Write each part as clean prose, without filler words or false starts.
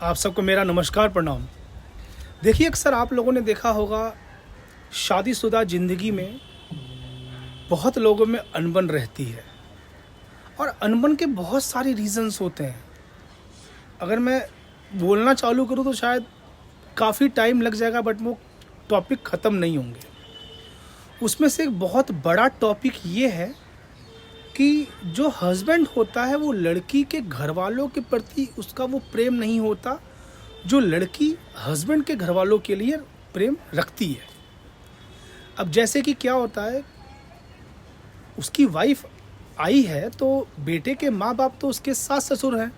आप सबको मेरा नमस्कार प्रणाम। देखिए, अक्सर आप लोगों ने देखा होगा शादीशुदा ज़िंदगी में बहुत लोगों में अनबन रहती है और अनबन के बहुत सारे रीज़न्स होते हैं। अगर मैं बोलना चालू करूँ तो शायद काफ़ी टाइम लग जाएगा, बट वो टॉपिक ख़त्म नहीं होंगे। उसमें से एक बहुत बड़ा टॉपिक ये है कि जो हस्बैंड होता है वो लड़की के घर वालों के प्रति उसका वो प्रेम नहीं होता जो लड़की हस्बैंड के घर वालों के लिए प्रेम रखती है। अब जैसे कि क्या होता है, उसकी वाइफ आई है तो बेटे के माँ बाप तो उसके सास ससुर हैं,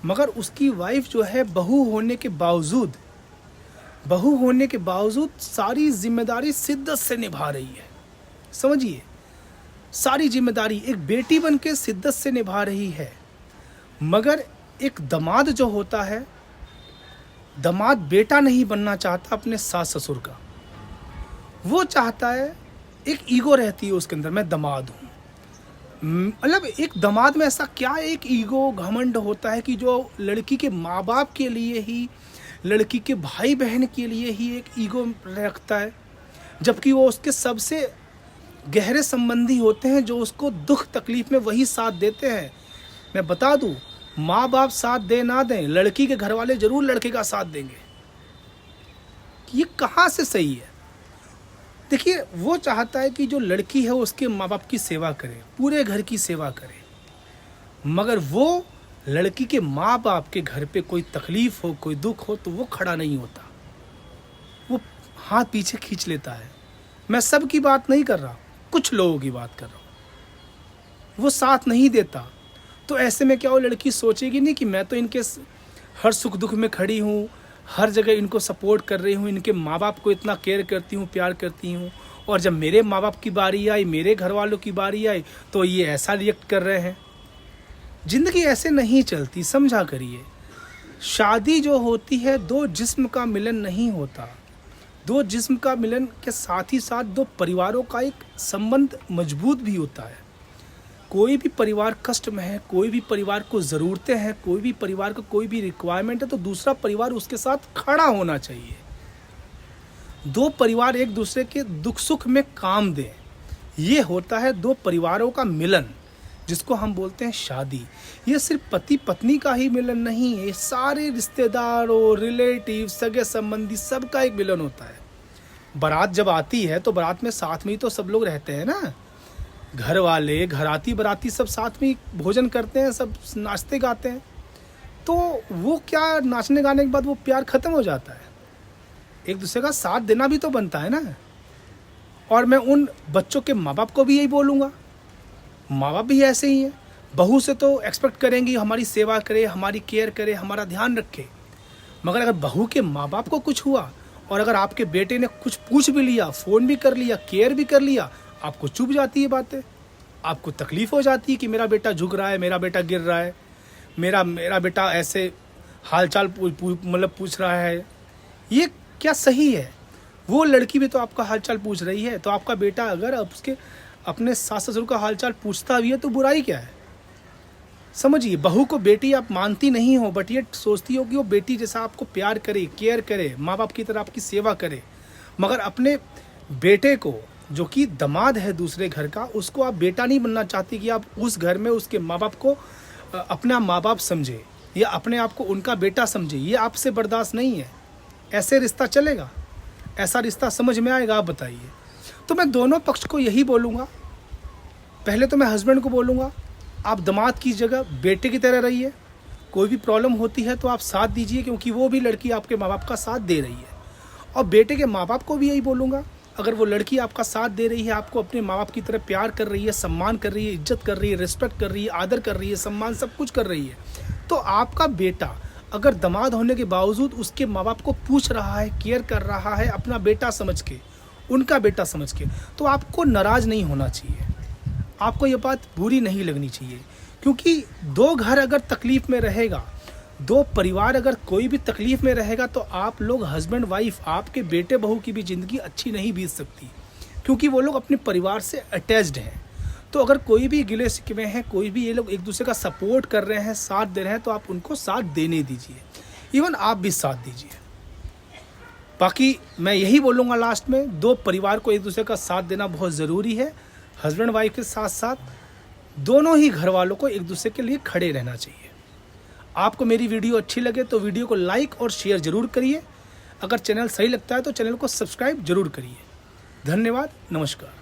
मगर उसकी वाइफ जो है बहू होने के बावजूद सारी जिम्मेदारी शिद्दत से निभा रही है। समझिए, सारी जिम्मेदारी एक बेटी बन के शिद्दत से निभा रही है। मगर एक दामाद जो होता है, दामाद बेटा नहीं बनना चाहता अपने सास ससुर का। वो चाहता है, एक ईगो रहती है उसके अंदर, मैं दामाद हूँ। मतलब एक दामाद में ऐसा क्या एक ईगो घमंड होता है कि जो लड़की के माँ बाप के लिए ही, लड़की के भाई बहन के लिए ही एक ईगो रखता है, जबकि वो उसके सबसे गहरे संबंधी होते हैं जो उसको दुख तकलीफ में वही साथ देते हैं। मैं बता दूं, माँ बाप साथ दे ना दें, लड़की के घर वाले जरूर लड़के का साथ देंगे। ये कहाँ से सही है? देखिए, वो चाहता है कि जो लड़की है उसके माँ बाप की सेवा करे, पूरे घर की सेवा करे, मगर वो लड़की के माँ बाप के घर पे कोई तकलीफ हो, कोई दुख हो तो वो खड़ा नहीं होता, वो हाथ पीछे खींच लेता है। मैं सब की बात नहीं कर रहा, कुछ लोगों की बात कर रहा हूँ। वो साथ नहीं देता, तो ऐसे में क्या वो लड़की सोचेगी नहीं कि मैं तो इनके हर सुख दुख में खड़ी हूँ, हर जगह इनको सपोर्ट कर रही हूँ, इनके माँ बाप को इतना केयर करती हूँ, प्यार करती हूँ, और जब मेरे माँ बाप की बारी आई, मेरे घर वालों की बारी आई तो ये ऐसा रिएक्ट कर रहे हैं। ज़िंदगी ऐसे नहीं चलती, समझा करिए। शादी जो होती है, दो जिस्म का मिलन नहीं होता। दो जिस्म का मिलन के साथ ही साथ दो परिवारों का एक संबंध मजबूत भी होता है। कोई भी परिवार कष्ट में है, कोई भी परिवार को ज़रूरतें हैं, कोई भी परिवार को कोई भी रिक्वायरमेंट है, तो दूसरा परिवार उसके साथ खड़ा होना चाहिए। दो परिवार एक दूसरे के दुख सुख में काम दें, ये होता है दो परिवारों का मिलन, जिसको हम बोलते हैं शादी। ये सिर्फ पति पत्नी का ही मिलन नहीं है, सारे रिश्तेदारों, रिलेटिव, सगे संबंधी सबका एक मिलन होता है। बारात जब आती है तो बारात में साथ में ही तो सब लोग रहते हैं ना, घर वाले, घराती, बाराती सब साथ में भोजन करते हैं, सब नाचते गाते हैं। तो वो क्या, नाचने गाने के बाद वो प्यार ख़त्म हो जाता है? एक दूसरे का साथ देना भी तो बनता है ना। और मैं उन बच्चों के माँ बाप को भी यही बोलूँगा, माँ बाप भी ऐसे ही हैं। बहू से तो एक्सपेक्ट करेंगी हमारी सेवा करे, हमारी केयर करे, हमारा ध्यान रखे, मगर अगर बहू के माँ बाप को कुछ हुआ और अगर आपके बेटे ने कुछ पूछ भी लिया, फ़ोन भी कर लिया, केयर भी कर लिया, आपको चुभ जाती है बातें, आपको तकलीफ़ हो जाती है कि मेरा बेटा झुक रहा है, मेरा बेटा गिर रहा है, मेरा बेटा ऐसे हालचाल मतलब पूछ रहा है। ये क्या सही है? वो लड़की भी तो आपका हालचाल पूछ रही है, तो आपका बेटा अगर उसके अपने सास ससुर का हालचाल पूछता भी है तो बुराई क्या है? समझिए, बहू को बेटी आप मानती नहीं हो, बट ये सोचती हो कि वो बेटी जैसा आपको प्यार करे, केयर करे, माँ बाप की तरह आपकी सेवा करे, मगर अपने बेटे को जो कि दामाद है दूसरे घर का, उसको आप बेटा नहीं बनना चाहती कि आप उस घर में उसके माँ बाप को अपना माँ बाप समझे या अपने आप को उनका बेटा समझे। ये आपसे बर्दाश्त नहीं है। ऐसे रिश्ता चलेगा? ऐसा रिश्ता समझ में आएगा? आप बताइए। तो मैं दोनों पक्ष को यही बोलूँगा। पहले तो मैं हस्बैंड को बोलूँगा, आप दामाद की जगह बेटे की तरह रहिए। कोई भी प्रॉब्लम होती है तो आप साथ दीजिए, क्योंकि वो भी लड़की आपके माँ बाप का साथ दे रही है। और बेटे के माँ बाप को भी यही बोलूँगा, अगर वो लड़की आपका साथ दे रही है, आपको अपने माँ बाप की तरह प्यार कर रही है, सम्मान कर रही है, इज्जत कर रही है, रिस्पेक्ट कर रही है, आदर कर रही है, सम्मान सब कुछ कर रही है, तो आपका बेटा अगर दामाद होने के बावजूद उसके माँ बाप को पूछ रहा है, केयर कर रहा है, अपना बेटा समझ के, उनका बेटा समझ के, तो आपको नाराज़ नहीं होना चाहिए, आपको ये बात बुरी नहीं लगनी चाहिए। क्योंकि दो घर अगर तकलीफ़ में रहेगा, दो परिवार अगर कोई भी तकलीफ़ में रहेगा, तो आप लोग हस्बैंड वाइफ, आपके बेटे बहू की भी ज़िंदगी अच्छी नहीं बीत सकती, क्योंकि वो लोग अपने परिवार से अटैच्ड हैं। तो अगर कोई भी गिले शिकवे हैं, कोई भी ये लोग एक दूसरे का सपोर्ट कर रहे हैं, साथ दे रहे हैं, तो आप उनको साथ देने दीजिए। इवन आप भी साथ दीजिए। बाकी मैं यही बोलूँगा लास्ट में, दो परिवार को एक दूसरे का साथ देना बहुत ज़रूरी है। हस्बैंड वाइफ के साथ साथ दोनों ही घर वालों को एक दूसरे के लिए खड़े रहना चाहिए। आपको मेरी वीडियो अच्छी लगे तो वीडियो को लाइक और शेयर ज़रूर करिए। अगर चैनल सही लगता है तो चैनल को सब्सक्राइब जरूर करिए। धन्यवाद, नमस्कार।